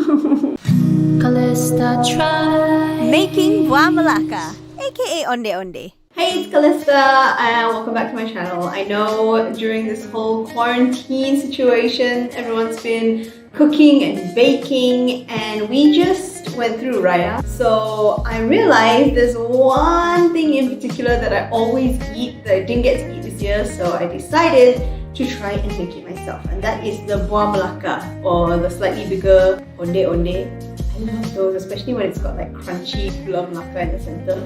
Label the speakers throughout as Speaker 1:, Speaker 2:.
Speaker 1: Calista Tries.
Speaker 2: Making Buah Melaka, aka Onde-Onde.
Speaker 3: Hey, it's Calista and welcome back to my channel. I know during this whole quarantine situation, everyone's been cooking and baking, and we just went through Raya. So I realized there's one thing in particular that I always eat that I didn't get to eat this year, so I decided to try and make it myself, and that is the Buah Melaka, or the slightly bigger Onde-Onde. I love those, especially when it's got like crunchy Buah Melaka in the center.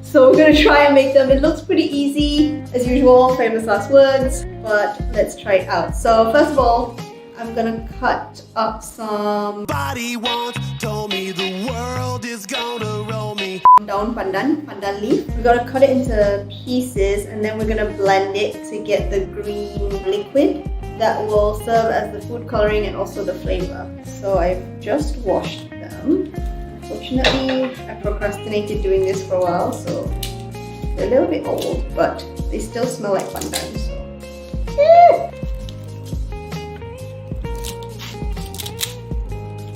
Speaker 3: So we're gonna try and make them. It looks pretty easy, as usual, famous last words, but let's try it out. So first of all, I'm gonna cut up some
Speaker 4: told me the world is gonna roll me.
Speaker 3: Daun pandan leaf. We're gonna cut it into pieces, and then we're gonna blend it to get the green liquid that will serve as the food coloring and also the flavor. So I've just washed them. Unfortunately, I procrastinated doing this for a while, so they're a little bit old, but they still smell like pandan. So.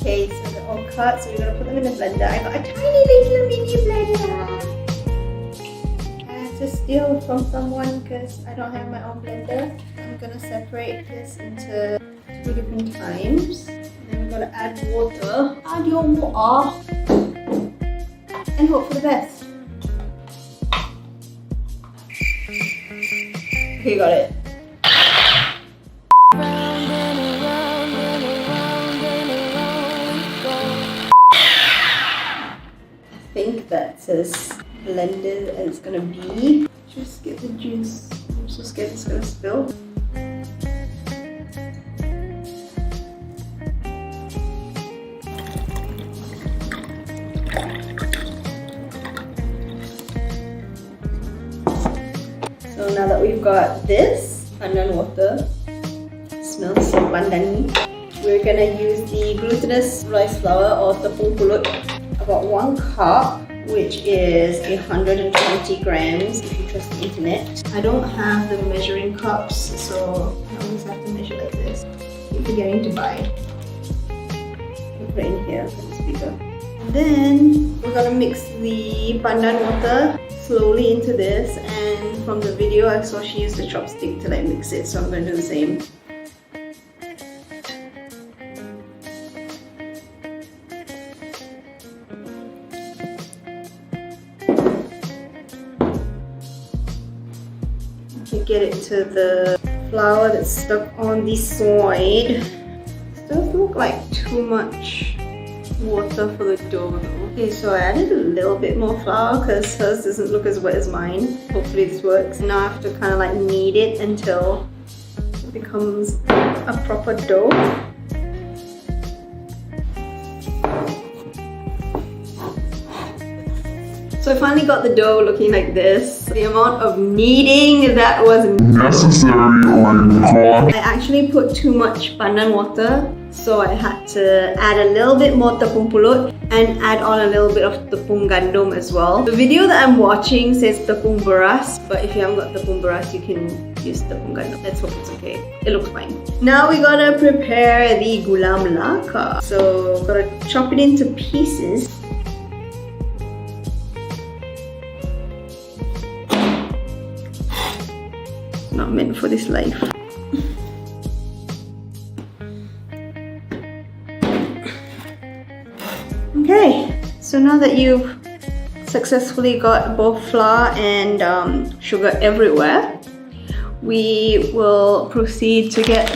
Speaker 3: Okay, so they're all cut, so we're gonna put them in the blender. I got a tiny little mini blender. I had to steal from someone because I don't have my own blender. I'm gonna separate this into 2 different times. Then we're gonna add water. Add your water. And hope for the best. Okay, got it. I think that's as blended as it's gonna be. Just get the juice. I'm so scared it's gonna spill. So now that we've got this pandan water, smells so pandani, we're gonna use the glutinous rice flour or tepung pulut. About 1 cup, which is 120 grams if you trust the internet. I don't have the measuring cups, so I always have to measure like this. Keep forgetting to buy. I'll put it in here for this bigger. And then we're gonna mix the pandan water slowly into this, and from the video I saw she used a chopstick to like mix it, so I'm gonna do the same. To get it to the flour that's stuck on the side. This does look like too much water for the dough though. Okay, so I added a little bit more flour because hers doesn't look as wet as mine. Hopefully this works. Now I have to kind of like knead it until it becomes a proper dough. So I finally got the dough looking like this. The amount of kneading that was necessary, oh my god. I actually put too much pandan water, so I had to add a little bit more tepung pulut and add on a little bit of tepung gandum as well. The video that I'm watching says tepung beras, but if you haven't got tepung beras, you can use tepung gandum. Let's hope it's okay. It looks fine. Now we gotta prepare the gula melaka. So gotta chop it into pieces. Not meant for this life. Okay, so now that you've successfully got both flour and sugar everywhere, we will proceed to get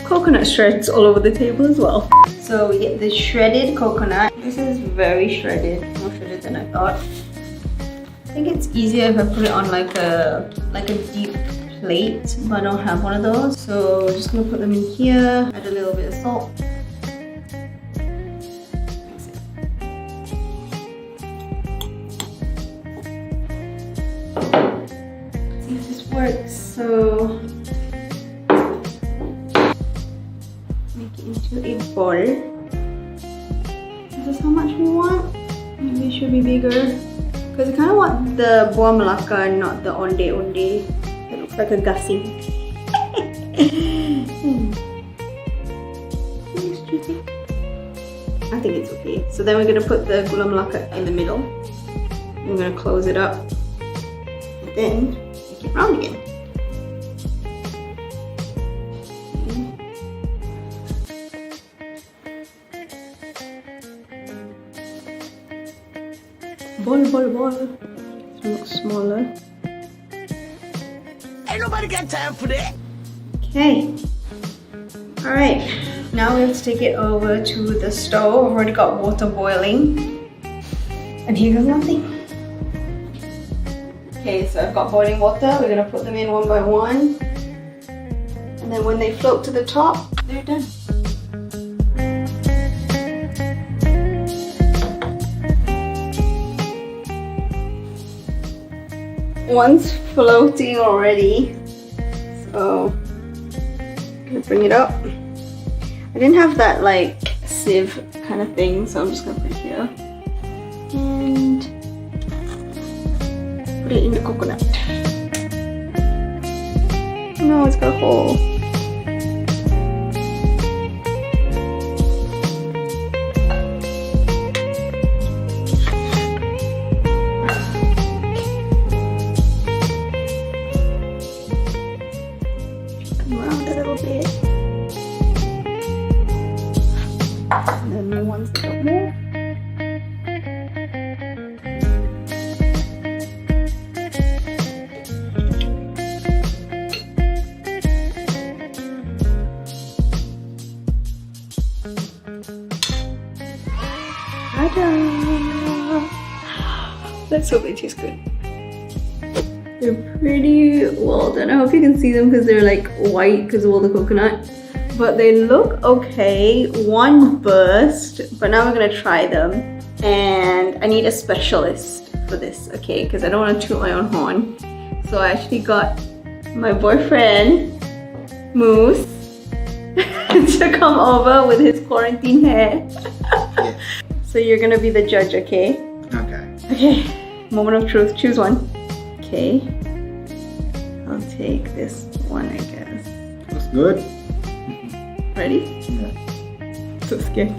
Speaker 3: coconut shreds all over the table as well. So we get the shredded coconut. This is very shredded, more shredded than I thought. I think it's easier if I put it on like a deep plate, but I don't have one of those. So I'm just gonna put them in here, add a little bit of salt. Mix it. Let's see if this works. So make it into a ball. Is this how much we want? Maybe it should be bigger. Because I kind of want the Buah Melaka and not the Onde-Onde. It looks like a gasing. Thanks, Judy. So then we're gonna put the gula melaka in the middle. We're gonna close it up. And then make it round again. Ball. It looks smaller.
Speaker 4: Ain't nobody got time for that.
Speaker 3: Okay. Alright. Now we have to take it over to the stove. I've already got water boiling. And here goes nothing. Okay, so I've got boiling water. We're gonna put them in one by one. And then when they float to the top, they're done. One's floating already, so I'm gonna bring it up. I didn't have that like sieve kind of thing, so I'm just gonna put it here and put it in the coconut. No, it's got a hole. Around a little bit. And then the ones that got more. Ta-da! Let's hope they taste good. They're pretty well done. I hope you can see them because they're like white because of all the coconut. But they look okay. One burst, but now we're gonna try them. And I need a specialist for this, okay? Because I don't want to toot my own horn. So I actually got my boyfriend, Moose, to come over with his quarantine hair.
Speaker 5: Yeah.
Speaker 3: So you're gonna be the judge, okay?
Speaker 5: Okay.
Speaker 3: Okay, moment of truth, choose one. Okay, I'll take this one, I guess.
Speaker 5: That's good.
Speaker 3: Ready?
Speaker 5: Yeah.
Speaker 3: So scared.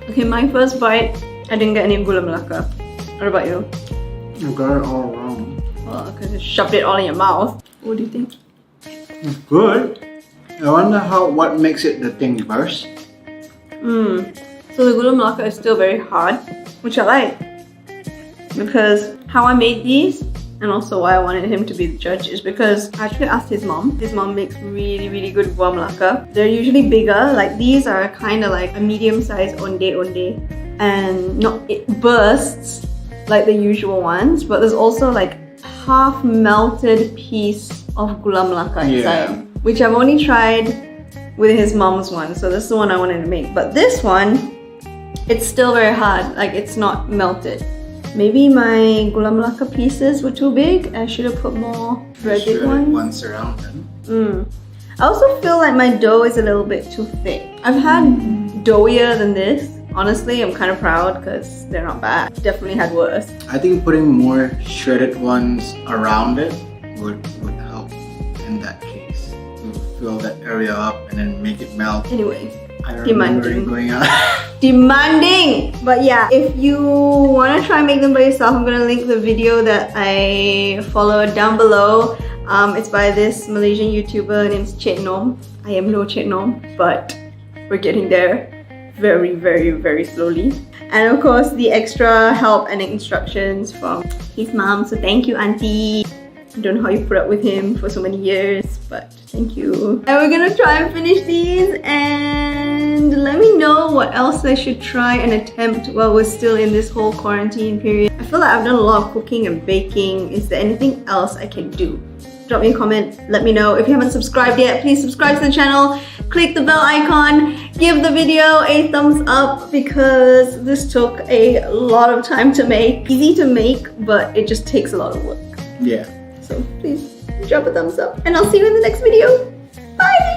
Speaker 3: Okay, my first bite, I didn't get any gula melaka. What about you?
Speaker 5: You got it all wrong.
Speaker 3: Well, because you shoved it all in your mouth. What do you think?
Speaker 5: It's good. I wonder what makes it the thing burst.
Speaker 3: So the gula melaka is still very hard, which I like. Because how I made these, and also why I wanted him to be the judge, is because I actually asked his mom. His mom makes really good buah melaka. They're usually bigger, like these are kind of like a medium-sized onde-onde. And it bursts like the usual ones, but there's also like half melted piece of gula melaka inside. Which I've only tried with his mom's one, so this is the one I wanted to make. But this one, it's still very hard, like it's not melted. Maybe my gula melaka pieces were too big. I should have put more shredded ones.
Speaker 5: Around them.
Speaker 3: I also feel like my dough is a little bit too thick. I've had doughier than this. Honestly, I'm kind of proud because they're not bad. Definitely had worse.
Speaker 5: I think putting more shredded ones around it would help in that case. Fill that area up and then make it melt.
Speaker 3: Anyway,
Speaker 5: I remember
Speaker 3: demanding.
Speaker 5: going out.
Speaker 3: Demanding! But yeah, if you want to try and make them by yourself, I'm going to link the video that I followed down below. It's by this Malaysian YouTuber. Her name's Cik Nom. I am no Cik Nom, but we're getting there very slowly. And of course, the extra help and instructions from his mom. So thank you, Auntie. I don't know how you put up with him for so many years, but thank you. And we're gonna try and finish these, and let me know what else I should try and attempt while we're still in this whole quarantine period. I feel like I've done a lot of cooking and baking. Is there anything else I can do? Drop me a comment, let me know. If you haven't subscribed yet, please subscribe to the channel, click the bell icon, give the video a thumbs up because this took a lot of time to make. Easy to make, but it just takes a lot of work.
Speaker 5: Yeah.
Speaker 3: So please drop a thumbs up and I'll see you in the next video. Bye!